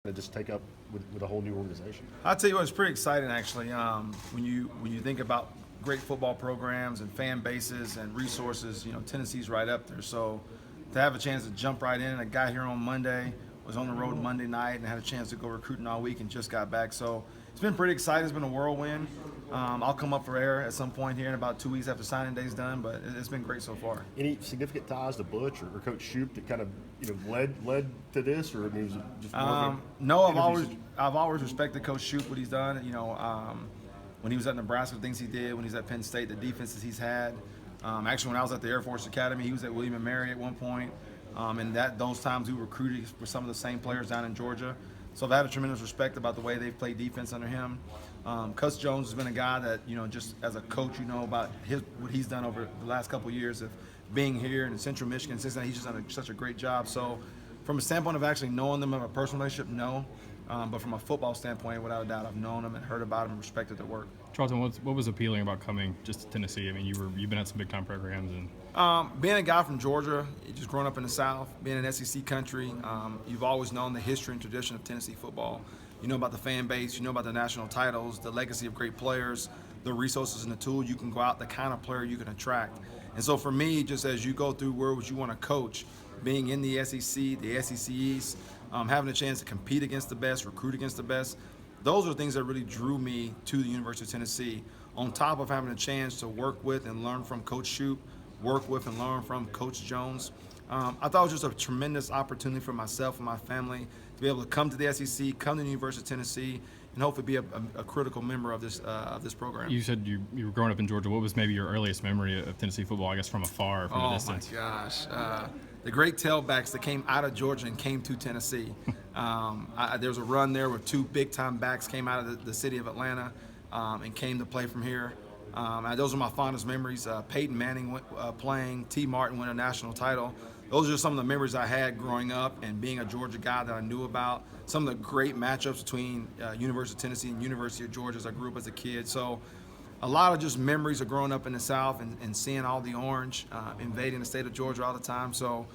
to just take up with a whole new organization? I'll tell you what, it's pretty exciting actually. When you think about great football programs and fan bases and resources, Tennessee's right up there. So to have a chance to jump right in, I got here on Monday, was on the road Monday night, and had a chance to go recruiting all week and just got back. So it's been pretty exciting. It's been a whirlwind. I'll come up for air at some point here in about 2 weeks after signing day's done, but it's been great so far. Any significant ties to Butch or Coach Shoup that kind of led to this, or I mean, was it just more of a No, interview I've always respected Coach Shoup, what he's done. When he was at Nebraska, the things he did. When he's at Penn State, the defenses he's had. Actually, when I was at the Air Force Academy, he was at William & Mary at one point. And those times we recruited for some of the same players down in Georgia. So I've had a tremendous respect about the way they've played defense under him. Coach Jones has been a guy that, just as a coach, about what he's done over the last couple of years of being here in Central Michigan. Cincinnati, he's just done such a great job. So from a standpoint of actually knowing them in a personal relationship, no. But from a football standpoint, without a doubt, I've known them and heard about them and respected their work. Charlton, what was appealing about coming just to Tennessee? I mean, you've been at some big time programs and. Being a guy from Georgia, just growing up in the South, being in SEC country, you've always known the history and tradition of Tennessee football. You know about the fan base, you know about the national titles, the legacy of great players, the resources and the tools you can go out, the kind of player you can attract. And so for me, just as you go through where would you want to coach, being in the SEC, the SEC East, having a chance to compete against the best, recruit against the best, those are things that really drew me to the University of Tennessee. On top of having a chance to work with and learn from Coach Shoup, work with and learn from Coach Jones. I thought it was just a tremendous opportunity for myself and my family to be able to come to the SEC, come to the University of Tennessee, and hopefully be a critical member of this program. You said you were growing up in Georgia. What was maybe your earliest memory of Tennessee football, I guess from afar, from a distance? Oh, my gosh. The great tailbacks that came out of Georgia and came to Tennessee. There was a run there where two big-time backs came out of the city of Atlanta and came to play from here. Those are my fondest memories. Peyton Manning playing, T. Martin win a national title. Those are some of the memories I had growing up and being a Georgia guy that I knew about. Some of the great matchups between University of Tennessee and University of Georgia as I grew up as a kid. So a lot of just memories of growing up in the South and seeing all the orange invading the state of Georgia all the time. So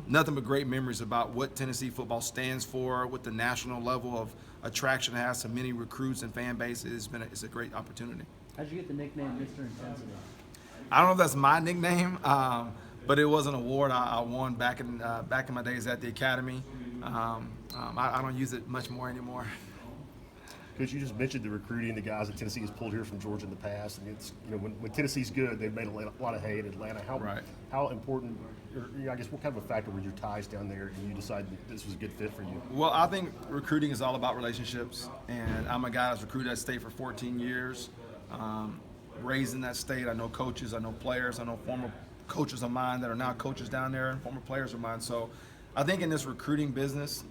nothing but great memories about what Tennessee football stands for, what the national level of attraction it has to many recruits and fan bases. It's a great opportunity. How'd you get the nickname Mr. Intensity? I don't know if that's my nickname, but it was an award I won back in my days at the academy. I don't use it much more anymore. Because you just mentioned the recruiting, the guys that Tennessee has pulled here from Georgia in the past, and it's when Tennessee's good, they've made a lot of hay in Atlanta. How important, or I guess what kind of a factor were your ties down there, and you decided this was a good fit for you? Well, I think recruiting is all about relationships, and I'm a guy that's recruited that state for 14 years. Raised in that state, I know coaches, I know players, I know former coaches of mine that are now coaches down there, and former players of mine. So I think in this recruiting business,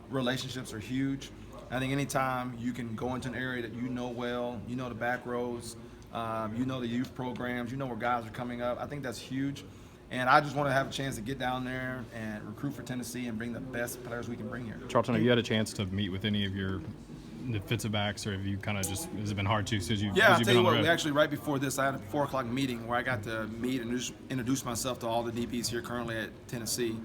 relationships are huge. I think anytime you can go into an area that you know well, you know the back rows, you know the youth programs, you know where guys are coming up, I think that's huge. And I just want to have a chance to get down there and recruit for Tennessee and bring the best players we can bring here. Charlton, have you had a chance to meet with any of your defensive backs, or have you kind of just, has it been hard to since you've I'll been tell you on the what, road? we actually, right before this, I had a 4 o'clock meeting where I got to meet and introduce myself to all the DBs here currently at Tennessee.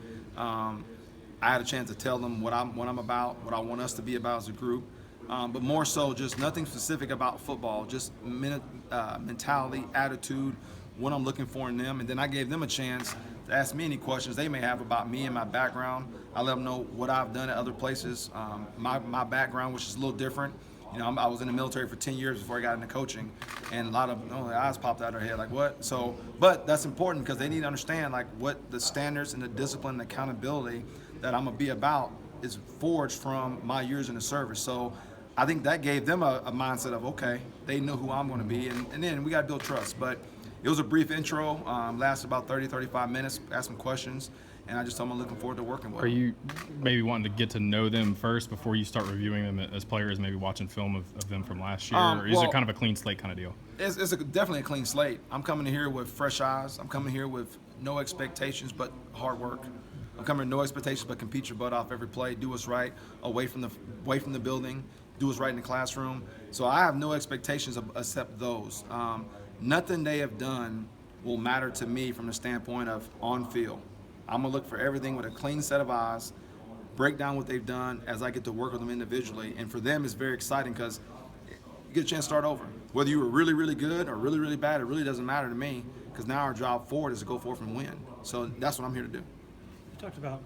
I had a chance to tell them what I'm about, what I want us to be about as a group. But more so, just nothing specific about football, just mentality, attitude, what I'm looking for in them. And then I gave them a chance to ask me any questions they may have about me and my background. I let them know what I've done at other places, my background, which is a little different. I was in the military for 10 years before I got into coaching, and a lot of their eyes popped out of their head, like, what? So, but that's important because they need to understand, like, what the standards and the discipline and accountability that I'm going to be about is forged from my years in the service. So I think that gave them a mindset of, okay, they know who I'm going to be, and then we got to build trust. But it was a brief intro, lasted about 30, 35 minutes, asked some questions, and I just told them I'm looking forward to working with them. Are you maybe wanting to get to know them first before you start reviewing them as players, maybe watching film of them from last year? Or is it kind of a clean slate kind of deal? It's definitely a clean slate. I'm coming here with fresh eyes. I'm coming here with no expectations but hard work. I'm coming with no expectations but compete your butt off every play, do what's right, away from the building, do what's right in the classroom. So I have no expectations except those. Nothing they have done will matter to me from the standpoint of on field. I'm going to look for everything with a clean set of eyes, break down what they've done as I get to work with them individually. And for them, it's very exciting because you get a chance to start over. Whether you were really, really good or really, really bad, it really doesn't matter to me, because now our job forward is to go forth and win. So that's what I'm here to do. You talked about,